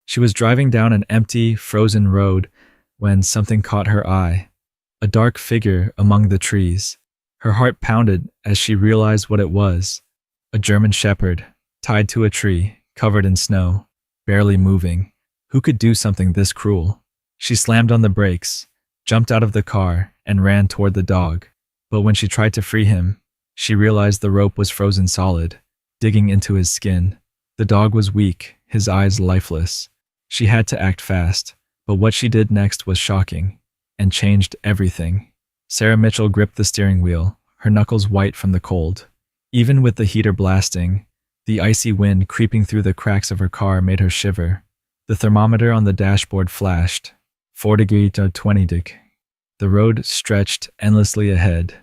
She was driving down an empty, frozen road when something caught her eye. A dark figure among the trees. Her heart pounded as she realized what it was. A German shepherd, tied to a tree, covered in snow, barely moving. Who could do something this cruel? She slammed on the brakes, jumped out of the car, and ran toward the dog. But when she tried to free him, she realized the rope was frozen solid, digging into his skin. The dog was weak, his eyes lifeless. She had to act fast, but what she did next was shocking and changed everything. Sarah Mitchell gripped the steering wheel, her knuckles white from the cold. Even with the heater blasting, the icy wind creeping through the cracks of her car made her shiver. The thermometer on the dashboard flashed, 4 degrees to 20 degrees. The road stretched endlessly ahead,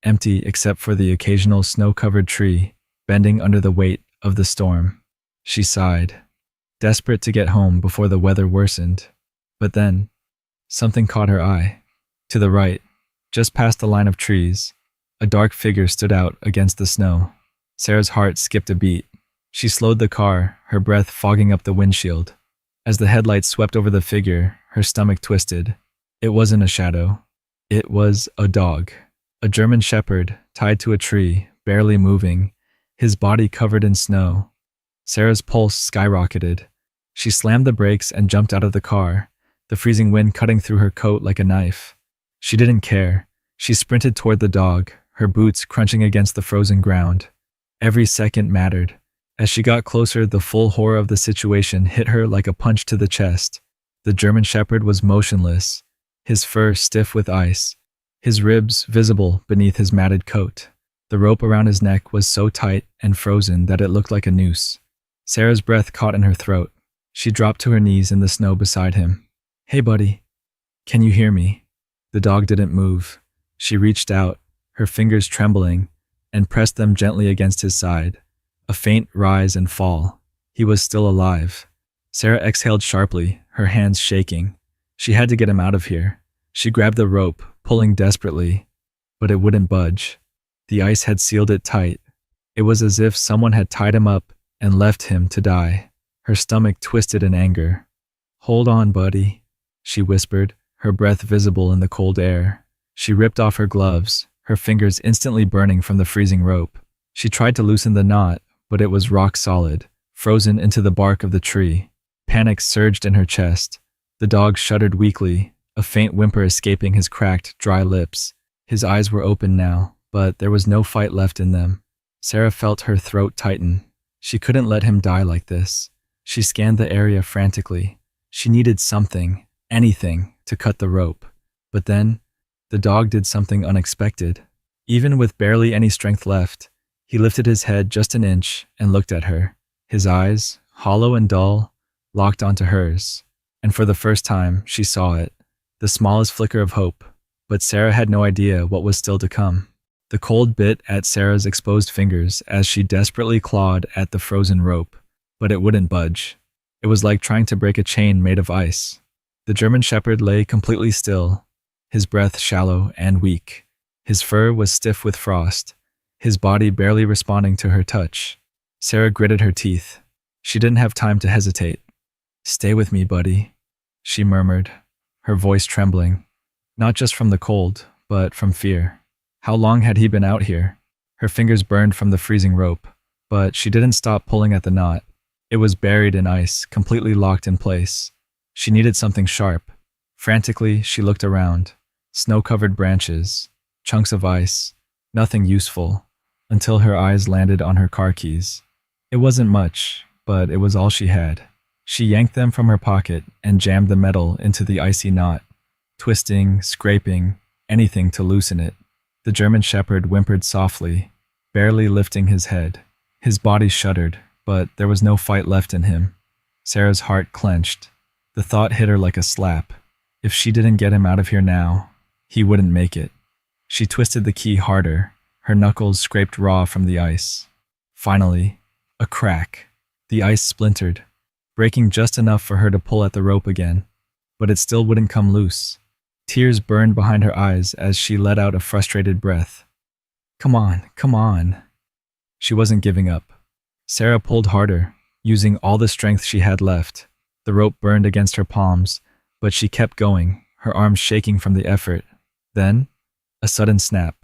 empty except for the occasional snow-covered tree bending under the weight of the storm. She sighed, desperate to get home before the weather worsened. But then, something caught her eye. To the right, just past the line of trees, a dark figure stood out against the snow. Sarah's heart skipped a beat. She slowed the car, her breath fogging up the windshield. As the headlights swept over the figure, her stomach twisted. It wasn't a shadow. It was a dog. A German shepherd, tied to a tree, barely moving, his body covered in snow. Sarah's pulse skyrocketed. She slammed the brakes and jumped out of the car, the freezing wind cutting through her coat like a knife. She didn't care. She sprinted toward the dog, her boots crunching against the frozen ground. Every second mattered. As she got closer, the full horror of the situation hit her like a punch to the chest. The German shepherd was motionless, his fur stiff with ice, his ribs visible beneath his matted coat. The rope around his neck was so tight and frozen that it looked like a noose. Sarah's breath caught in her throat. She dropped to her knees in the snow beside him. "Hey, buddy. Can you hear me?" The dog didn't move. She reached out, her fingers trembling, and pressed them gently against his side. A faint rise and fall. He was still alive. Sarah exhaled sharply, her hands shaking. She had to get him out of here. She grabbed the rope, pulling desperately, but it wouldn't budge. The ice had sealed it tight. It was as if someone had tied him up and left him to die. Her stomach twisted in anger. "Hold on, buddy," she whispered, her breath visible in the cold air. She ripped off her gloves, her fingers instantly burning from the freezing rope. She tried to loosen the knot, but it was rock solid, frozen into the bark of the tree. Panic surged in her chest. The dog shuddered weakly, a faint whimper escaping his cracked, dry lips. His eyes were open now, but there was no fight left in them. Sarah felt her throat tighten. She couldn't let him die like this. She scanned the area frantically. She needed something, anything, to cut the rope. But then, the dog did something unexpected. Even with barely any strength left, he lifted his head just an inch and looked at her. His eyes, hollow and dull, locked onto hers. And for the first time, she saw it. The smallest flicker of hope. But Sarah had no idea what was still to come. The cold bit at Sarah's exposed fingers as she desperately clawed at the frozen rope. But it wouldn't budge. It was like trying to break a chain made of ice. The German shepherd lay completely still, his breath shallow and weak. His fur was stiff with frost, his body barely responding to her touch. Sarah gritted her teeth. She didn't have time to hesitate. "Stay with me, buddy," she murmured, her voice trembling, not just from the cold, but from fear. How long had he been out here? Her fingers burned from the freezing rope, but she didn't stop pulling at the knot. It was buried in ice, completely locked in place. She needed something sharp. Frantically, she looked around. Snow-covered branches, chunks of ice, nothing useful, until her eyes landed on her car keys. It wasn't much, but it was all she had. She yanked them from her pocket and jammed the metal into the icy knot, twisting, scraping, anything to loosen it. The German shepherd whimpered softly, barely lifting his head. His body shuddered, but there was no fight left in him. Sarah's heart clenched. The thought hit her like a slap. If she didn't get him out of here now, he wouldn't make it. She twisted the key harder, her knuckles scraped raw from the ice. Finally, a crack. The ice splintered, breaking just enough for her to pull at the rope again, but it still wouldn't come loose. Tears burned behind her eyes as she let out a frustrated breath. Come on, come on." She wasn't giving up. Sarah pulled harder, using all the strength she had left. The rope burned against her palms, but she kept going, her arms shaking from the effort. Then, a sudden snap.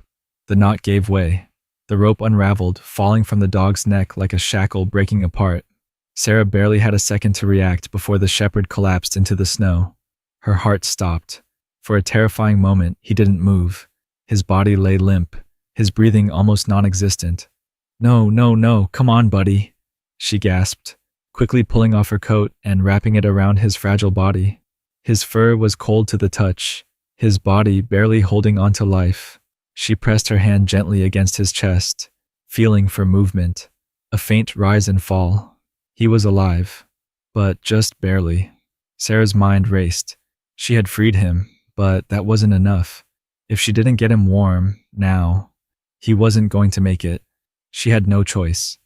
The knot gave way. The rope unraveled, falling from the dog's neck like a shackle breaking apart. Sarah barely had a second to react before the shepherd collapsed into the snow. Her heart stopped. For a terrifying moment, he didn't move. His body lay limp, his breathing almost non-existent. No, no, no, come on, buddy, she gasped, quickly pulling off her coat and wrapping it around his fragile body. His fur was cold to the touch, his body barely holding on to life. She pressed her hand gently against his chest, feeling for movement, a faint rise and fall. He was alive, but just barely. Sarah's mind raced. She had freed him, but that wasn't enough. If she didn't get him warm, now, he wasn't going to make it. She had no choice.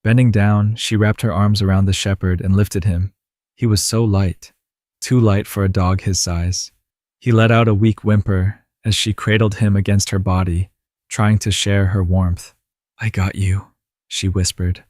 Bending down, she wrapped her arms around the shepherd and lifted him. He was so light, too light for a dog his size. He let out a weak whimper as she cradled him against her body, trying to share her warmth. I got you, she whispered.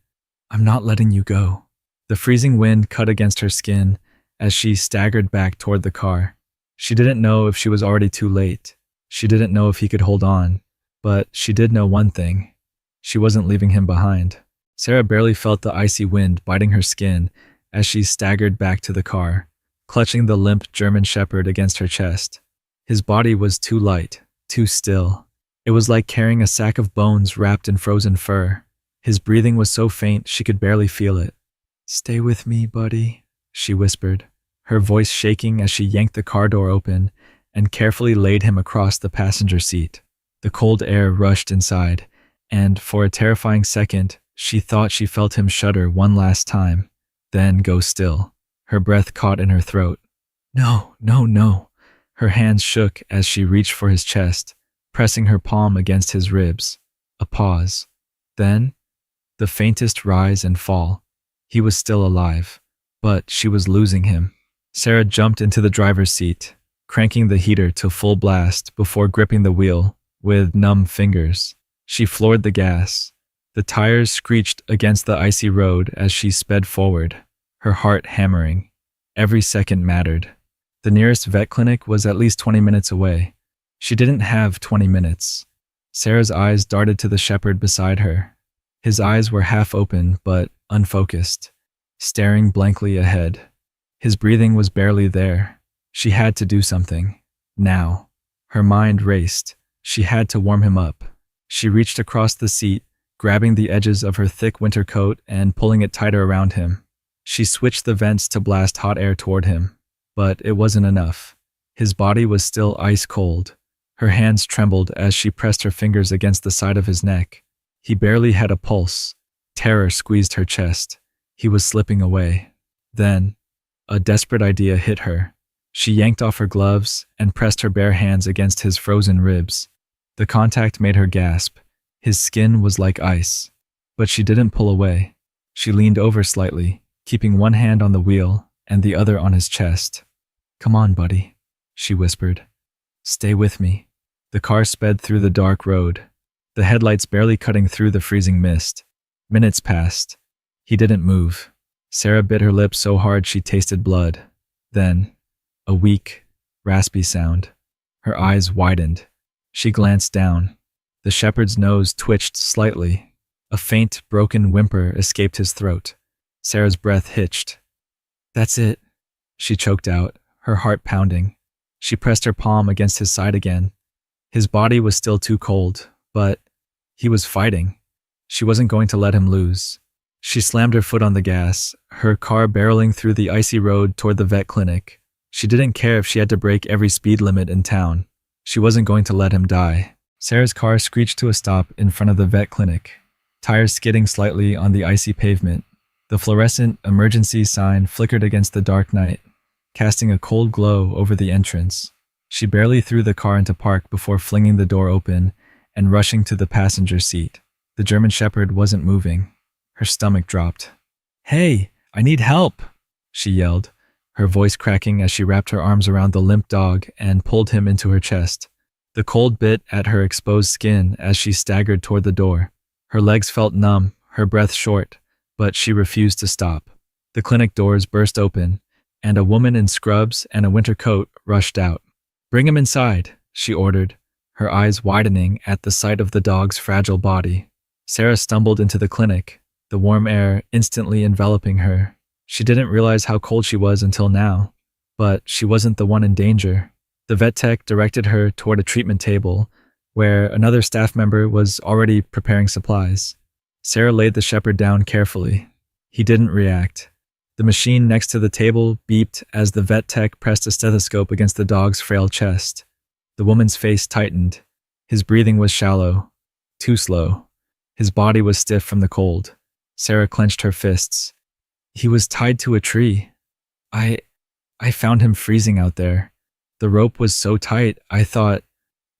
I'm not letting you go. The freezing wind cut against her skin as she staggered back toward the car. She didn't know if she was already too late. She didn't know if he could hold on, but she did know one thing. She wasn't leaving him behind. Sarah barely felt the icy wind biting her skin as she staggered back to the car, clutching the limp German shepherd against her chest. His body was too light, too still. It was like carrying a sack of bones wrapped in frozen fur. His breathing was so faint she could barely feel it. Stay with me, buddy, she whispered, her voice shaking as she yanked the car door open and carefully laid him across the passenger seat. The cold air rushed inside, and for a terrifying second, she thought she felt him shudder one last time, then go still. Her breath caught in her throat. No, no, no. Her hands shook as she reached for his chest, pressing her palm against his ribs. A pause. Then, the faintest rise and fall. He was still alive, but she was losing him. Sarah jumped into the driver's seat, cranking the heater to full blast before gripping the wheel with numb fingers. She floored the gas. The tires screeched against the icy road as she sped forward, her heart hammering. Every second mattered. The nearest vet clinic was at least 20 minutes away. She didn't have 20 minutes. Sarah's eyes darted to the shepherd beside her. His eyes were half open but unfocused, staring blankly ahead. His breathing was barely there. She had to do something. Now. Her mind raced. She had to warm him up. She reached across the seat, grabbing the edges of her thick winter coat and pulling it tighter around him. She switched the vents to blast hot air toward him. But it wasn't enough. His body was still ice cold. Her hands trembled as she pressed her fingers against the side of his neck. He barely had a pulse. Terror squeezed her chest. He was slipping away. Then, a desperate idea hit her. She yanked off her gloves and pressed her bare hands against his frozen ribs. The contact made her gasp. His skin was like ice. But she didn't pull away. She leaned over slightly, keeping one hand on the wheel and the other on his chest. Come on, buddy, she whispered. Stay with me. The car sped through the dark road, the headlights barely cutting through the freezing mist. Minutes passed. He didn't move. Sarah bit her lip so hard she tasted blood. Then, a weak, raspy sound. Her eyes widened. She glanced down. The shepherd's nose twitched slightly. A faint, broken whimper escaped his throat. Sarah's breath hitched. That's it, she choked out, her heart pounding. She pressed her palm against his side again. His body was still too cold, but he was fighting. She wasn't going to let him lose. She slammed her foot on the gas, her car barreling through the icy road toward the vet clinic. She didn't care if she had to break every speed limit in town. She wasn't going to let him die. Sarah's car screeched to a stop in front of the vet clinic, tires skidding slightly on the icy pavement. The fluorescent emergency sign flickered against the dark night, casting a cold glow over the entrance. She barely threw the car into park before flinging the door open and rushing to the passenger seat. The German shepherd wasn't moving. Her stomach dropped. Hey, I need help, she yelled, her voice cracking as she wrapped her arms around the limp dog and pulled him into her chest. The cold bit at her exposed skin as she staggered toward the door. Her legs felt numb, her breath short, but she refused to stop. The clinic doors burst open, and a woman in scrubs and a winter coat rushed out. "Bring him inside," she ordered, her eyes widening at the sight of the dog's fragile body. Sarah stumbled into the clinic, the warm air instantly enveloping her. She didn't realize how cold she was until now, but she wasn't the one in danger. The vet tech directed her toward a treatment table, where another staff member was already preparing supplies. Sarah laid the shepherd down carefully. He didn't react. The machine next to the table beeped as the vet tech pressed a stethoscope against the dog's frail chest. The woman's face tightened. His breathing was shallow, too slow. His body was stiff from the cold. Sarah clenched her fists. He was tied to a tree. I found him freezing out there. The rope was so tight, I thought...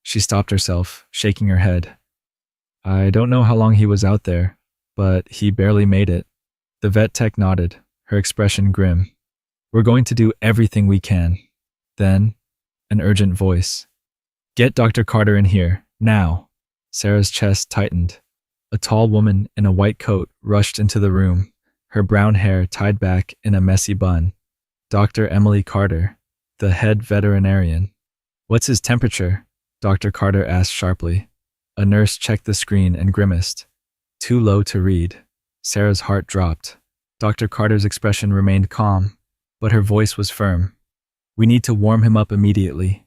She stopped herself, shaking her head. I don't know how long he was out there, but he barely made it. The vet tech nodded, her expression grim. We're going to do everything we can. Then, an urgent voice. Get Dr. Carter in here, now. Sarah's chest tightened. A tall woman in a white coat rushed into the room, her brown hair tied back in a messy bun. Dr. Emily Carter, the head veterinarian. What's his temperature? Dr. Carter asked sharply. A nurse checked the screen and grimaced. Too low to read. Sarah's heart dropped. Dr. Carter's expression remained calm, but her voice was firm. We need to warm him up immediately.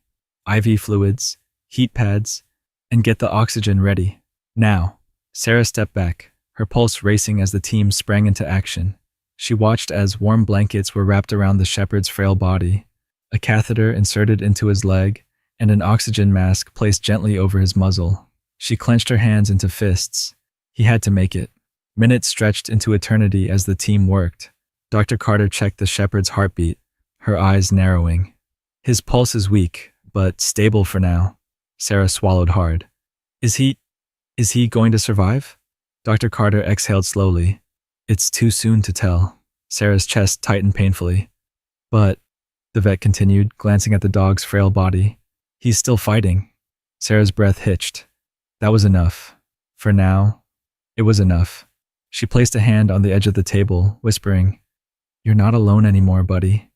IV fluids, heat pads, and get the oxygen ready. Now. Sarah stepped back, her pulse racing as the team sprang into action. She watched as warm blankets were wrapped around the shepherd's frail body, a catheter inserted into his leg, and an oxygen mask placed gently over his muzzle. She clenched her hands into fists. He had to make it. Minutes stretched into eternity as the team worked. Dr. Carter checked the shepherd's heartbeat, her eyes narrowing. His pulse is weak, but stable for now. Sarah swallowed hard. Is he going to survive? Dr. Carter exhaled slowly. It's too soon to tell. Sarah's chest tightened painfully. But, the vet continued, glancing at the dog's frail body, he's still fighting. Sarah's breath hitched. That was enough. For now, it was enough. She placed a hand on the edge of the table, whispering, You're not alone anymore, buddy.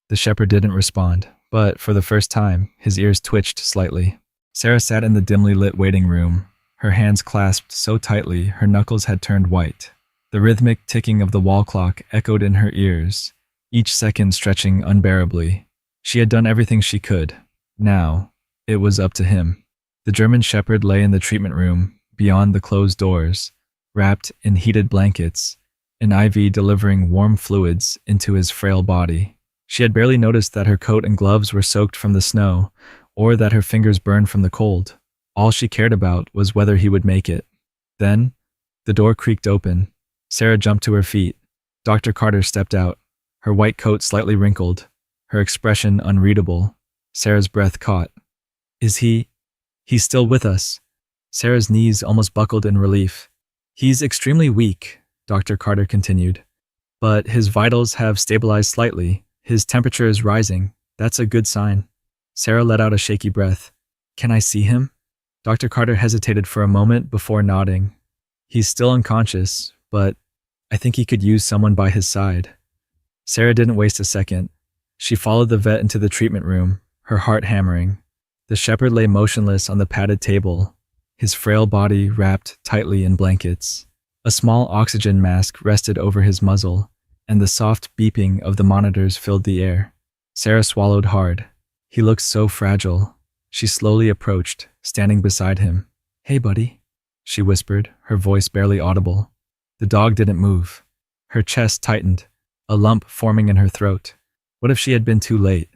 The shepherd didn't respond, but for the first time, his ears twitched slightly. Sarah sat in the dimly lit waiting room, her hands clasped so tightly her knuckles had turned white. The rhythmic ticking of the wall clock echoed in her ears, each second stretching unbearably. She had done everything she could. Now, it was up to him. The German shepherd lay in the treatment room, beyond the closed doors, wrapped in heated blankets, an IV delivering warm fluids into his frail body. She had barely noticed that her coat and gloves were soaked from the snow, or that her fingers burned from the cold. All she cared about was whether he would make it. Then, the door creaked open. Sarah jumped to her feet. Dr. Carter stepped out, her white coat slightly wrinkled, her expression unreadable. Sarah's breath caught. He's still with us. Sarah's knees almost buckled in relief. He's extremely weak, Dr. Carter continued. But his vitals have stabilized slightly. His temperature is rising. That's a good sign. Sarah let out a shaky breath. Can I see him? Dr. Carter hesitated for a moment before nodding. He's still unconscious, but I think he could use someone by his side. Sarah didn't waste a second. She followed the vet into the treatment room, her heart hammering. The shepherd lay motionless on the padded table, his frail body wrapped tightly in blankets. A small oxygen mask rested over his muzzle, and the soft beeping of the monitors filled the air. Sarah swallowed hard. He looked so fragile. She slowly approached, standing beside him. Hey, buddy, she whispered, her voice barely audible. The dog didn't move. Her chest tightened, a lump forming in her throat. What if she had been too late?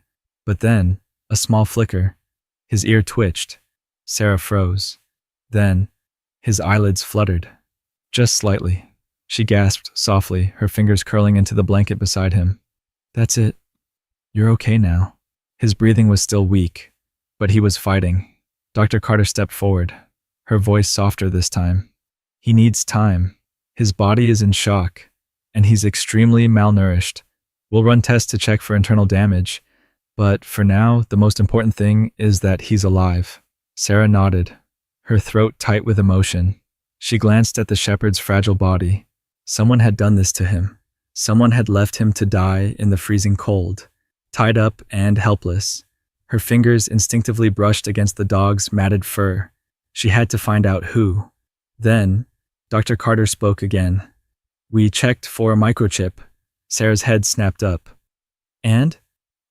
But then, a small flicker. His ear twitched. Sarah froze. Then, his eyelids fluttered. Just slightly. She gasped softly, her fingers curling into the blanket beside him. That's it. You're okay now. His breathing was still weak, but he was fighting. Dr. Carter stepped forward, her voice softer this time. He needs time. His body is in shock, and he's extremely malnourished. We'll run tests to check for internal damage, but for now, the most important thing is that he's alive. Sarah nodded, her throat tight with emotion. She glanced at the shepherd's fragile body. Someone had done this to him. Someone had left him to die in the freezing cold, tied up and helpless. Her fingers instinctively brushed against the dog's matted fur. She had to find out who. Then, Dr. Carter spoke again. "We checked for a microchip." Sarah's head snapped up. "And?"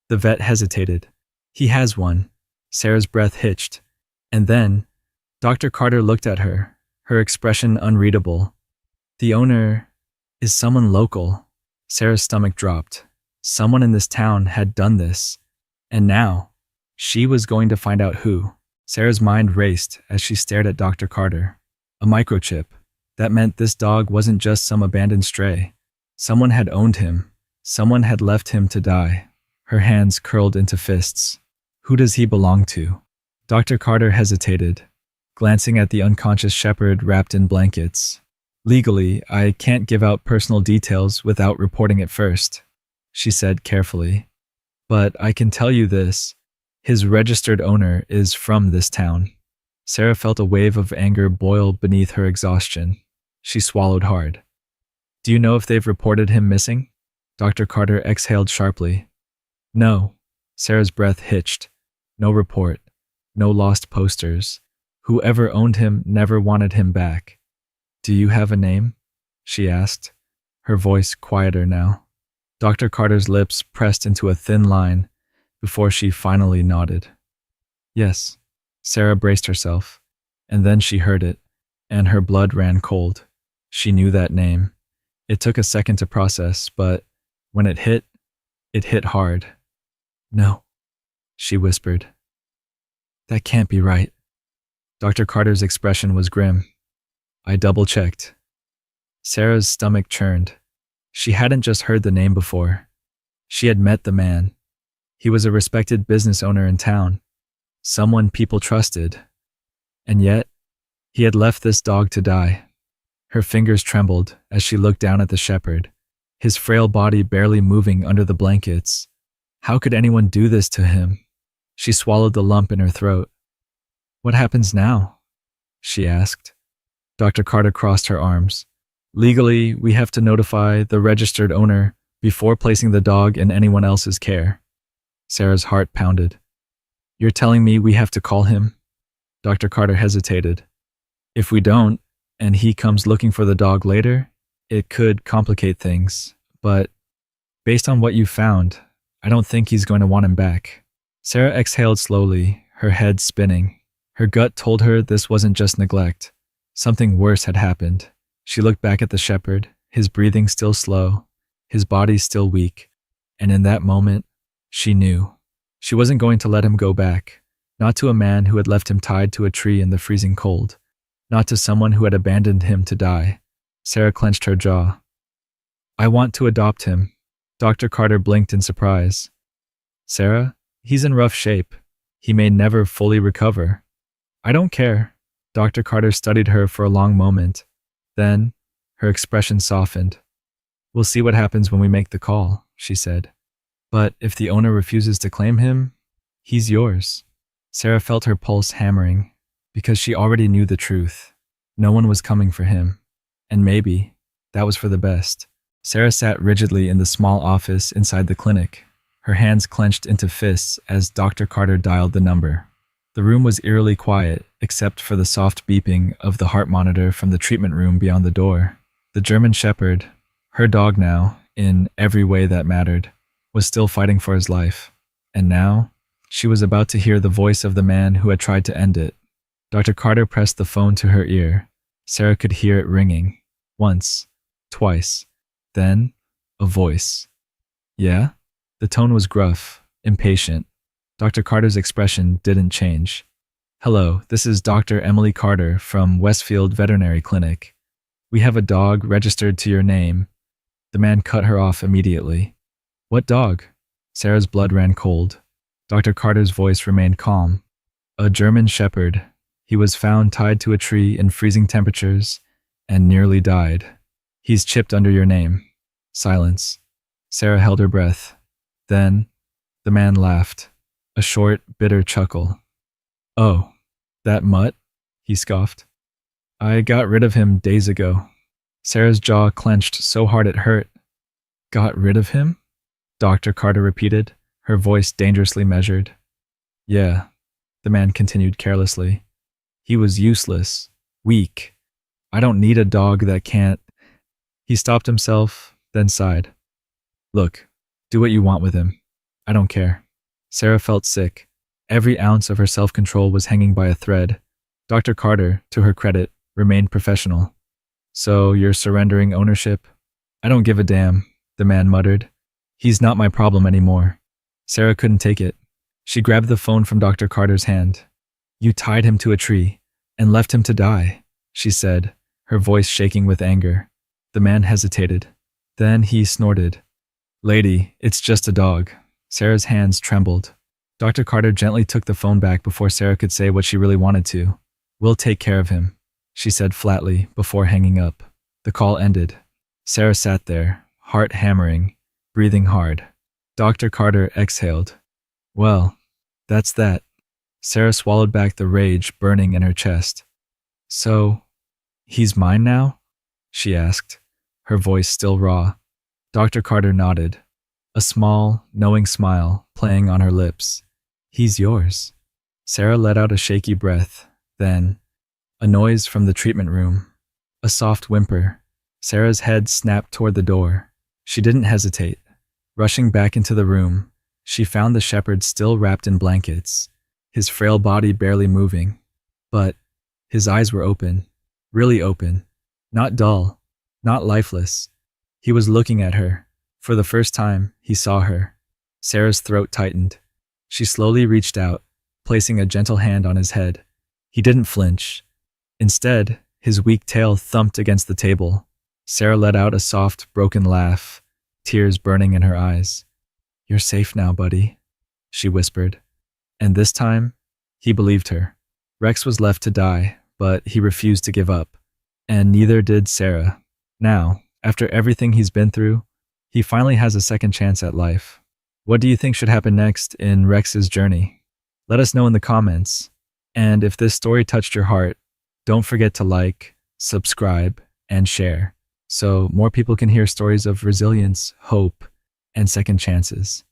The vet hesitated. "He has one." Sarah's breath hitched. And then, Dr. Carter looked at her, her expression unreadable. "The owner is someone local." Sarah's stomach dropped. Someone in this town had done this. And now, she was going to find out who. Sarah's mind raced as she stared at Dr. Carter. A microchip. That meant this dog wasn't just some abandoned stray. Someone had owned him. Someone had left him to die. Her hands curled into fists. Who does he belong to? Dr. Carter hesitated, glancing at the unconscious shepherd wrapped in blankets. "Legally, I can't give out personal details without reporting it first," she said carefully. "But I can tell you this. His registered owner is from this town." Sarah felt a wave of anger boil beneath her exhaustion. She swallowed hard. "Do you know if they've reported him missing?" Dr. Carter exhaled sharply. "No." Sarah's breath hitched. "No report. No lost posters. Whoever owned him never wanted him back." "Do you have a name?" she asked, her voice quieter now. Dr. Carter's lips pressed into a thin line before she finally nodded. "Yes." Sarah braced herself, and then she heard it, and her blood ran cold. She knew that name. It took a second to process, but when it hit hard. "No," she whispered. "That can't be right." Dr. Carter's expression was grim. "I double-checked." Sarah's stomach churned. She hadn't just heard the name before. She had met the man. He was a respected business owner in town, someone people trusted. And yet, he had left this dog to die. Her fingers trembled as she looked down at the shepherd, his frail body barely moving under the blankets. How could anyone do this to him? She swallowed the lump in her throat. "What happens now?" she asked. Dr. Carter crossed her arms. "Legally, we have to notify the registered owner before placing the dog in anyone else's care." Sarah's heart pounded. "You're telling me we have to call him?" Dr. Carter hesitated. "If we don't, and he comes looking for the dog later, it could complicate things. But based on what you found, I don't think he's going to want him back." Sarah exhaled slowly, her head spinning. Her gut told her this wasn't just neglect. Something worse had happened. She looked back at the shepherd, his breathing still slow, his body still weak, and in that moment, she knew. She wasn't going to let him go back, not to a man who had left him tied to a tree in the freezing cold, not to someone who had abandoned him to die. Sarah clenched her jaw. "I want to adopt him." Dr. Carter blinked in surprise. "Sarah, he's in rough shape. He may never fully recover." "I don't care." Dr. Carter studied her for a long moment. Then, her expression softened. "We'll see what happens when we make the call," she said. "But if the owner refuses to claim him, he's yours." Sarah felt her pulse hammering, because she already knew the truth. No one was coming for him. And maybe that was for the best. Sarah sat rigidly in the small office inside the clinic, her hands clenched into fists as Dr. Carter dialed the number. The room was eerily quiet, except for the soft beeping of the heart monitor from the treatment room beyond the door. The German shepherd, her dog now, in every way that mattered, was still fighting for his life. And now, she was about to hear the voice of the man who had tried to end it. Dr. Carter pressed the phone to her ear. Sarah could hear it ringing. Once, twice, then a voice. "Yeah?" The tone was gruff, impatient. Dr. Carter's expression didn't change. "Hello, this is Dr. Emily Carter from Westfield Veterinary Clinic. We have a dog registered to your name." The man cut her off immediately. "What dog?" Sarah's blood ran cold. Dr. Carter's voice remained calm. "A German shepherd. He was found tied to a tree in freezing temperatures and nearly died. He's chipped under your name." Silence. Sarah held her breath. Then, the man laughed. A short, bitter chuckle. "Oh, that mutt?" he scoffed. "I got rid of him days ago." Sarah's jaw clenched so hard it hurt. Got rid of him? Dr. Carter repeated, her voice dangerously measured. Yeah, the man continued carelessly. He was useless, weak. I don't need a dog that can't. He stopped himself, then sighed. Look, do what you want with him. I don't care. Sarah felt sick. Every ounce of her self-control was hanging by a thread. Dr. Carter, to her credit, remained professional. So you're surrendering ownership? I don't give a damn, the man muttered. He's not my problem anymore. Sarah couldn't take it. She grabbed the phone from Dr. Carter's hand. You tied him to a tree and left him to die, she said, her voice shaking with anger. The man hesitated. Then he snorted. Lady, it's just a dog. Sarah's hands trembled. Dr. Carter gently took the phone back before Sarah could say what she really wanted to. We'll take care of him, she said flatly before hanging up. The call ended. Sarah sat there, heart hammering, breathing hard. Dr. Carter exhaled. Well, that's that. Sarah swallowed back the rage burning in her chest. So, he's mine now? She asked, her voice still raw. Dr. Carter nodded, a small, knowing smile playing on her lips. He's yours. Sarah let out a shaky breath, then, a noise from the treatment room. A soft whimper. Sarah's head snapped toward the door. She didn't hesitate. Rushing back into the room, she found the shepherd still wrapped in blankets, his frail body barely moving. But his eyes were open, really open, not dull, not lifeless. He was looking at her. For the first time, he saw her. Sarah's throat tightened. She slowly reached out, placing a gentle hand on his head. He didn't flinch. Instead, his weak tail thumped against the table. Sarah let out a soft, broken laugh, tears burning in her eyes. You're safe now, buddy, she whispered. And this time, he believed her. Rex was left to die, but he refused to give up. And neither did Sarah. Now, after everything he's been through, he finally has a second chance at life. What do you think should happen next in Rex's journey? Let us know in the comments. And if this story touched your heart, don't forget to like, subscribe, and share, so more people can hear stories of resilience, hope, and second chances.